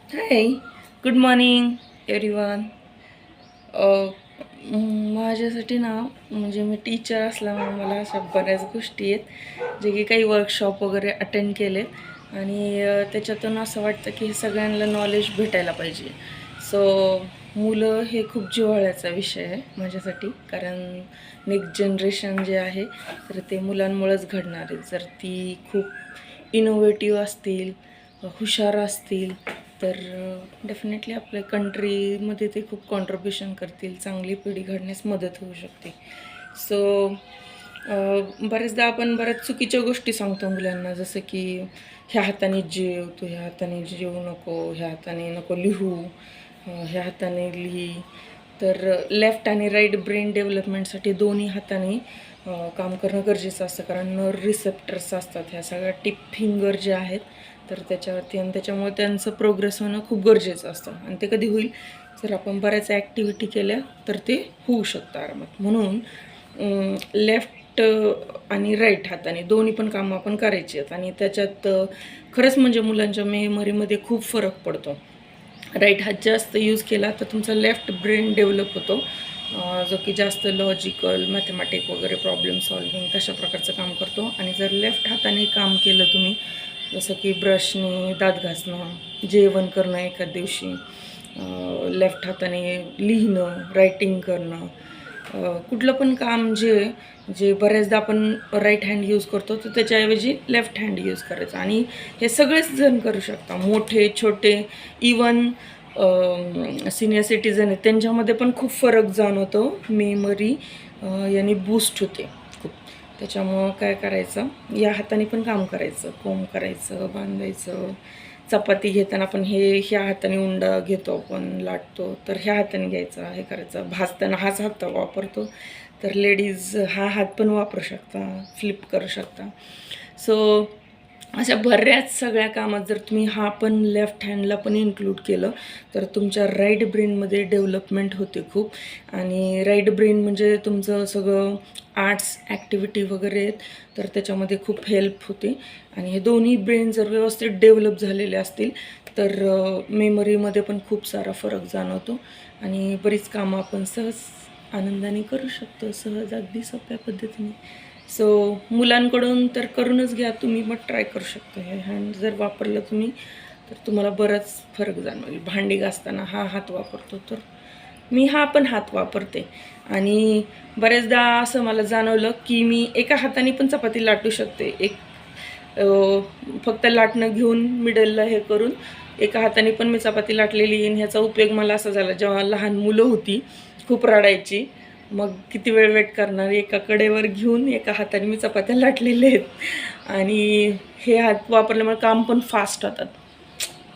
हाय, good morning everyone. माझ्यासाठी ना म्हणजे मी टीचर असल्यामुळे मला अशा बऱ्याच गोष्टी आहेत जे की काही वर्कशॉप वगैरे अटेंड केलेत आणि त्याच्यातून असं वाटतं की सगळ्यांना नॉलेज भेटायला पाहिजे. सो मुलं हे खूप जिव्हाळ्याचा विषय आहे माझ्यासाठी, कारण नेक्स्ट जनरेशन जे आहे तर ते मुलांमुळेच घडणार आहे. जर ती खूप इनोव्हेटिव्ह असतील, हुशार असतील तर डेफिनेटली आपल्या कंट्रीमध्ये ते खूप कॉन्ट्रीब्युशन करतील, चांगली पिढी घडण्यास मदत होऊ शकते. सो बऱ्याचदा आपण बऱ्याच चुकीच्या गोष्टी सांगतो मुलांना, जसं की ह्या हाताने जेव, तू ह्या हाताने जेवू नको, ह्या हाताने नको लिहू, ह्या हाताने लिही. तर लेफ्ट आणि राईट ब्रेन डेव्हलपमेंटसाठी दोन्ही हाताने काम करणं गरजेचं असतं, कारण नर्व रिसेप्टर्स असतात ह्या सगळ्या टिप फिंगर जे आहेत तर त्याच्यावरती, आणि त्याच्यामुळे त्यांचं प्रोग्रेस होणं खूप गरजेचं असतं. आणि ते कधी होईल, जर आपण बऱ्याच ॲक्टिव्हिटी केल्या तर ते होऊ शकतं आरामात. म्हणून लेफ्ट आणि राईट हाताने दोन्ही पण कामं आपण करायची आहेत. आणि त्याच्यात खरंच म्हणजे मुलांच्या मेमरीमध्ये खूप फरक पडतो. राईट हात जास्त यूज केला तर तुमचा लेफ्ट ब्रेन डेव्हलप होतो, जो की जास्त लॉजिकल, मॅथमॅटिक वगैरे प्रॉब्लेम सॉल्विंग तशा प्रकारचं काम करतो. आणि जर लेफ्ट हाताने काम केलं तुम्ही, जसं की ब्रशने दात घासणं, जेवण करणं एखाद दिवशी, लेफ्ट हाताने लिहिणं, रायटिंग करणं, कुठलं पण काम जे जे बऱ्याचदा आपण राईट हँड यूज करतो तर त्याच्याऐवजी लेफ्ट हँड यूज करायचं. आणि हे सगळेच जण करू शकता, मोठे छोटे, इवन सिनियर सिटीजन आहेत त्यांच्यामध्ये पण खूप फरक जाणवतो. मेमरी याने बूस्ट होते खूप. त्याच्यामुळं काय करायचं, या हाताने पण काम करायचं, कोंब करायचं, बांधायचं. चपाती घेताना आपण ह्या हाताने उंडा घेतो, आपण लाटतो तर ह्या हाताने घ्यायचा, हे करायचं. भाजताना हाच हात वापरतो तर लेडीज हा हात पण वापरू शकता, फ्लिप करू शकता. सो अशा बऱ्याच सगळ्या कामात जर तुम्ही हा पण लेफ्ट हँडला पण इन्क्लूड केलं तर तुमच्या राईट ब्रेनमध्ये डेव्हलपमेंट होते खूप. आणि राईट ब्रेन म्हणजे तुमचं सगळं आर्ट्स ॲक्टिव्हिटी वगैरे आहेत तर त्याच्यामध्ये खूप हेल्प होते. आणि हे दोन्ही ब्रेन जर व्यवस्थित डेव्हलप झालेले असतील तर मेमरीमध्ये पण खूप सारा फरक जाणवतो आणि बरीच कामं आपण सहज आनंदाने करू शकतो, सहज अगदी सोप्या पद्धतीने. सो मुलांकडून तर करूनच घ्या, तुम्ही मग ट्राय करू शकता. हे हँड जर वापरलं तुम्ही तर तुम्हाला बराच फरक जाणवेल. भांडी घासताना हा हात वापरतो तर मी हा पण हात वापरते. आणि बऱ्याचदा असं मला जाणवलं की मी एका हाताने पण चपाती लाटू शकते. फक्त लाटणं घेऊन मिडलला हे करून एका हाताने पण मी चपाती लाटलेली. आणि ह्याचा उपयोग मला असा झाला, जेव्हा लहान मुलं होती खूप रडायची, मग किती वेळ वेट करणार, एका कडेवर घेऊन एका हाताने मी चपात्या लाटलेल्या आहेत. आणि हे हात वापरल्यामुळे काम पण फास्ट होतात.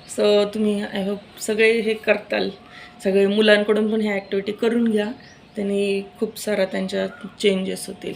सो तुम्ही आय होप सगळे हे करताल, सगळे मुलांकडून पण ह्या ॲक्टिव्हिटी करून घ्या, त्यांनी खूप सारा त्यांच्या चेंजेस होतील.